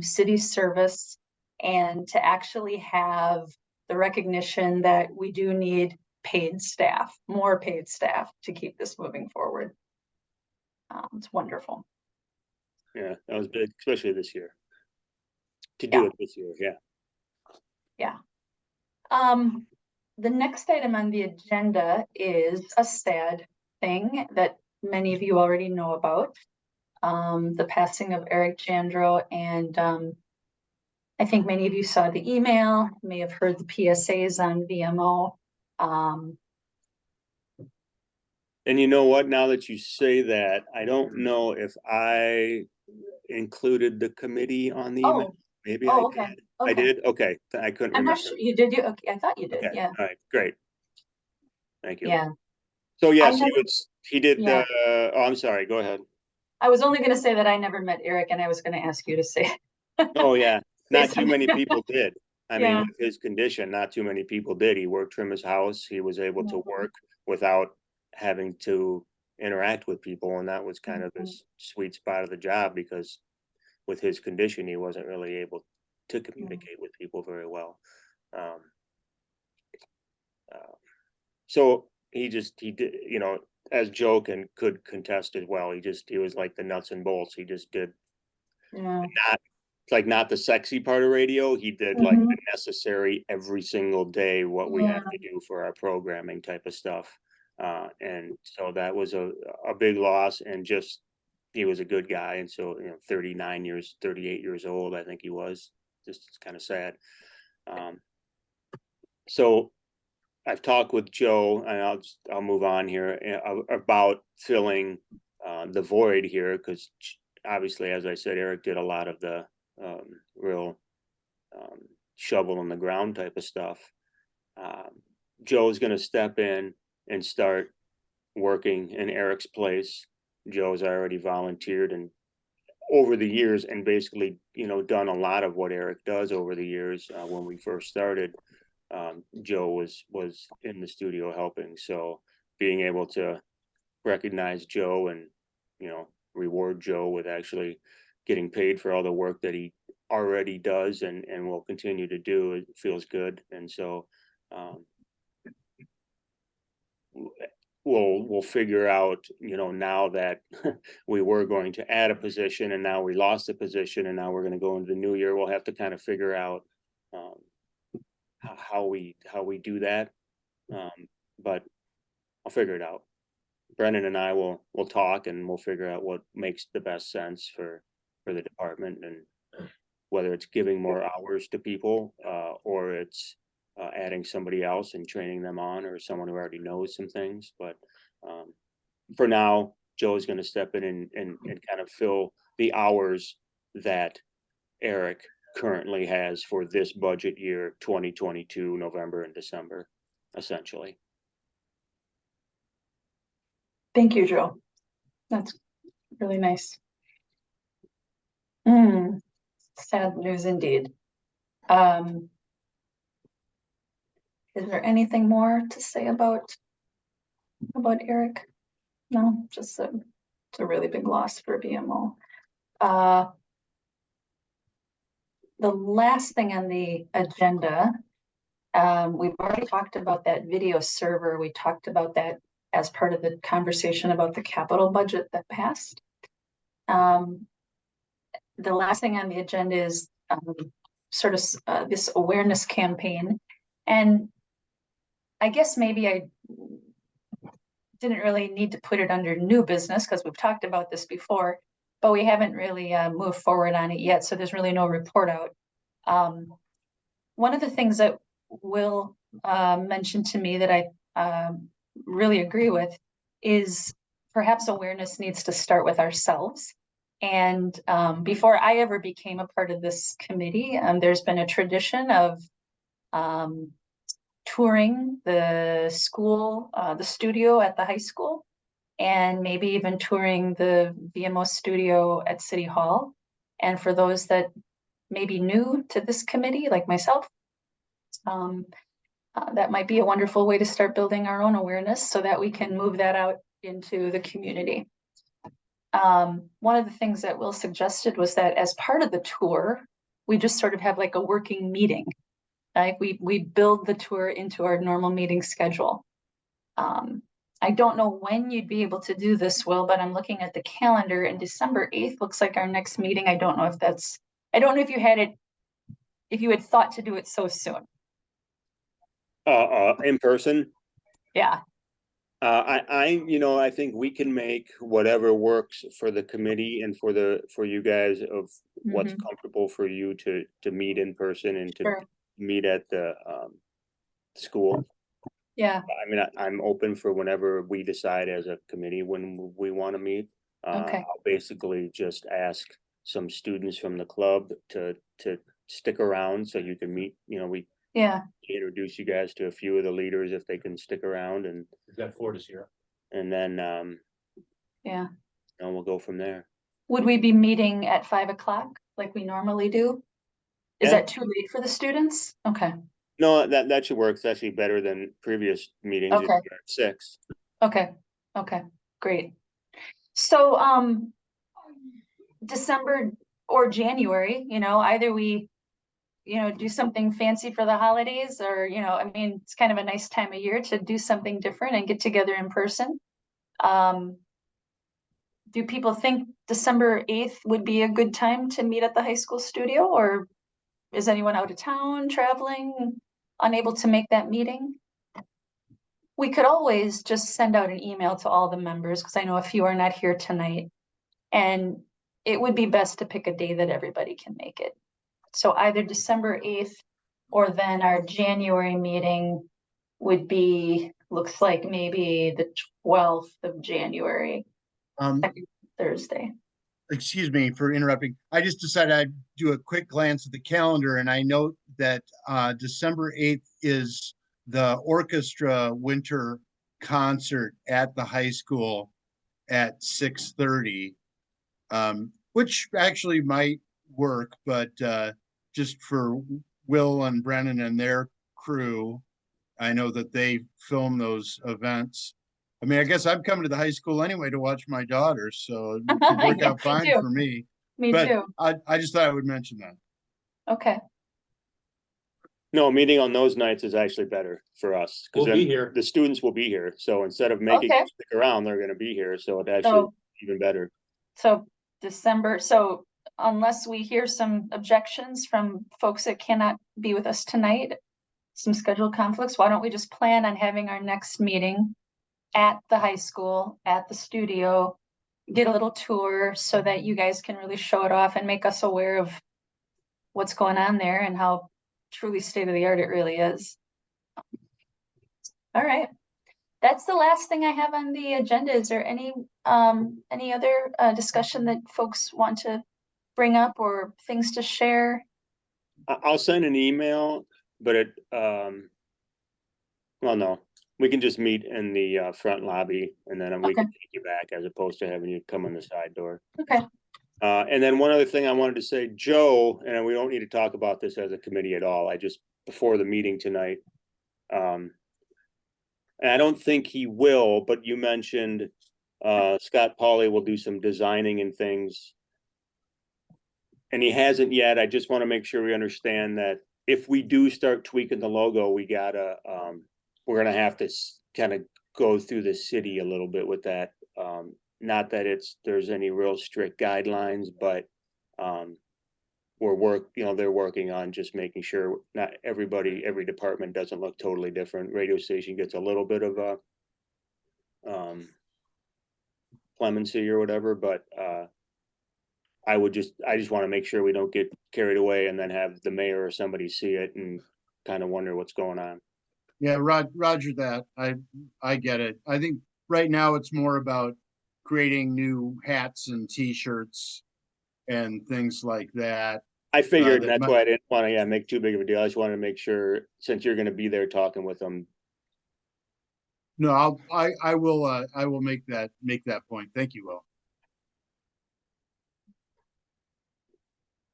Speaker 1: city service, and to actually have the recognition that we do need paid staff, more paid staff, to keep this moving forward. It's wonderful.
Speaker 4: Yeah, that was big, especially this year. To do it this year, yeah.
Speaker 1: The next item on the agenda is a sad thing that many of you already know about. The passing of Eric Jandro, and I think many of you saw the email, may have heard the PSAs on VMO.
Speaker 4: And you know what, now that you say that, I don't know if I included the committee on the email. Maybe I
Speaker 1: Okay.
Speaker 4: did. I did, okay, I couldn't
Speaker 1: I'm
Speaker 4: remember.
Speaker 1: not sure you did. Okay, I thought you did.
Speaker 4: Okay,
Speaker 1: Yeah.
Speaker 4: all right, great. Thank you.
Speaker 1: Yeah.
Speaker 4: So yes,
Speaker 1: never-
Speaker 4: he did,
Speaker 1: Yeah.
Speaker 4: oh, I'm sorry, go ahead.
Speaker 1: I was only going to say that I never met Eric, and I was going to ask you to say.
Speaker 4: Oh, yeah, not
Speaker 1: Based
Speaker 4: too
Speaker 1: on-
Speaker 4: many people did. I mean,
Speaker 1: Yeah.
Speaker 4: with his condition, not too many people did. He worked from his house. He was able to
Speaker 1: Yeah.
Speaker 4: work without having to interact with people, and that was kind of his sweet spot of the job, because with his condition, he wasn't really able to communicate with people very well. So he did, you know, as Joe could contest as well. He was like the nuts and bolts. He just did
Speaker 1: Yeah.
Speaker 4: not the sexy part of radio. He did like the necessary every single day, what we have to do for our programming type of stuff. And so that was a big loss, and just, he was a good guy. And so, you know, 38 years old, I think he was. Just kind of sad. So I've talked with Joe, and I'll move on here, about filling the void here, because obviously, as I said, Eric did a lot of the real shovel in the ground type of stuff. Joe's going to step in and start working in Eric's place. Joe's already volunteered and over the years, and basically, you know, done a lot of what Eric does over the years. When we first started, Joe was in the studio helping. So being able to recognize Joe and, you know, reward Joe with actually getting paid for all the work that he already does and will continue to do, it feels good. And so we'll figure out, you know, now that we were going to add a position and now we lost a position, and now we're going to go into the new year, we'll have to kind of figure out how we do that. But I'll figure it out. Brendan and I will talk, and we'll figure out what makes the best sense for the department, and whether it's giving more hours to people, or it's adding somebody else and training them on, or someone who already knows some things. But for now, Joe is going to step in and kind of fill the hours that Eric currently has for this budget year, 2022, November and December, essentially.
Speaker 1: Thank you, Joe. That's really nice. Sad news indeed. Is there anything more to say about Eric? No, just it's a really big loss for VMO. The last thing on the agenda, we've already talked about that video server. We talked about that as part of the conversation about the capital budget that passed. The last thing on the agenda is sort of this awareness campaign. And I guess maybe I didn't really need to put it under new business, because we've talked about this before, but we haven't really moved forward on it yet. So there's really no report out. One of the things that Will mentioned to me that I really agree with is perhaps awareness needs to start with ourselves. And before I ever became a part of this committee, there's been a tradition of touring the school, the studio at the high school, and maybe even touring the VMO studio at City Hall. And for those that may be new to this committee, like myself, that might be a wonderful way to start building our own awareness so that we can move that out into the community. One of the things that Will suggested was that as part of the tour, we just sort of have like a working meeting. Like we build the tour into our normal meeting schedule. I don't know when you'd be able to do this, Will, but I'm looking at the calendar, and December 8th looks like our next meeting. I don't know if you had it, if you had thought to do it so soon.
Speaker 4: In person.
Speaker 1: Yeah.
Speaker 4: I think we can make whatever works for the committee and for you guys of what's comfortable for you to meet in person and to meet at the school.
Speaker 1: Yeah.
Speaker 4: I mean, I'm open for whenever we decide as a committee when we want to meet.
Speaker 1: Okay.
Speaker 4: I'll basically just ask some students from the club to stick around so you can meet, we introduce you guys to a few of the leaders if they can stick around, and
Speaker 7: We've got 4 this year.
Speaker 4: And then and we'll go from there.
Speaker 1: Would we be meeting at 5 o'clock like we normally do? Is that too late for the students? Okay.
Speaker 4: No, that should work. It's actually better than previous meetings.
Speaker 1: Okay.
Speaker 4: At 6.
Speaker 1: Okay. Okay, great. So, December or January, either we, do something fancy for the holidays or, I mean, it's kind of a nice time of year to do something different and get together in person. Do people think December 8th would be a good time to meet at the high school studio, or is anyone out of town, traveling, unable to make that meeting? We could always just send out an email to all the members, because I know a few are not here tonight. And it would be best to pick a day that everybody can make it. So either December 8th or then our January meeting would be, looks like maybe the 12th of January, second Thursday.
Speaker 2: Excuse me for interrupting. I just decided I'd do a quick glance at the calendar, and I note that December 8th is the orchestra winter concert at the high school at 6:30, which actually might work, but just for Will and Brennan and their crew, I know that they film those events. I mean, I guess I'm coming to the high school anyway to watch my daughter, so it could work
Speaker 1: Yeah,
Speaker 2: out fine
Speaker 1: too.
Speaker 2: for me.
Speaker 1: Me
Speaker 2: But
Speaker 1: too.
Speaker 2: I just thought I would mention that.
Speaker 1: Okay,
Speaker 4: No, meeting on those nights is actually better for us. 'Cause
Speaker 7: We'll be
Speaker 4: then
Speaker 7: here.
Speaker 4: the students will be here. So instead of making
Speaker 1: Okay.
Speaker 4: them stick around, they're gonna be here. So it actually
Speaker 1: so,
Speaker 4: even better.
Speaker 1: so December, so unless we hear some objections from folks that cannot be with us tonight, some schedule conflicts, why don't we just plan on having our next meeting at the high school, at the studio, get a little tour so that you guys can really show it off and make us aware of what's going on there and how truly state of the art it really is. All right. That's the last thing I have on the agenda. Is there any other discussion that folks want to bring up or things to share?
Speaker 4: I'll send an email, but well, no, we can just meet in the front lobby and then we
Speaker 1: Okay.
Speaker 4: can take you back as opposed to having you come in the side door.
Speaker 1: Okay.
Speaker 4: And then one other thing I wanted to say, Joe, and we don't need to talk about this as a committee at all. I just, before the meeting tonight, and I don't think he will, but you mentioned Scott Pauley will do some designing and things. And he hasn't yet. I just want to make sure we understand that if we do start tweaking the logo, we gotta, we're gonna have to kind of go through the city a little bit with that. Not that there's any real strict guidelines, but they're working on just making sure not every department doesn't look totally different. Radio station gets a little bit of a clemency or whatever, but I just want to make sure we don't get carried away and then have the mayor or somebody see it and kind of wonder what's going on.
Speaker 2: Yeah, Roger that. I get it. I think right now it's more about creating new hats and t-shirts and things like that.
Speaker 4: I figured,
Speaker 2: that
Speaker 4: and that's
Speaker 2: might-
Speaker 4: why I didn't want to, make too big of a deal. I just wanted to make sure, since you're gonna be there talking with them.
Speaker 2: No, I will make that point. Thank you, Will.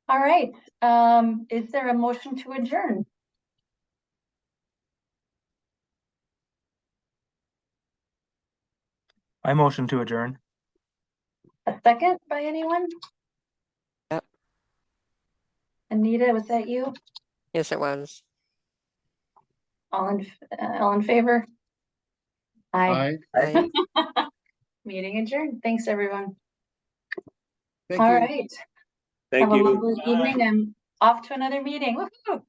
Speaker 1: All right. Is there a motion to adjourn?
Speaker 3: I motion to adjourn.
Speaker 1: A second by anyone?
Speaker 5: Yep.
Speaker 1: Anita, was that you?
Speaker 5: Yes, it was.
Speaker 1: All in favor? Aye.
Speaker 2: Aye.
Speaker 5: I
Speaker 1: Meeting adjourned. Thanks, everyone.
Speaker 2: Thank
Speaker 1: All
Speaker 2: you.
Speaker 1: right.
Speaker 4: Thank
Speaker 1: Have a
Speaker 4: you.
Speaker 1: lovely evening. I'm off to another meeting. Woohoo!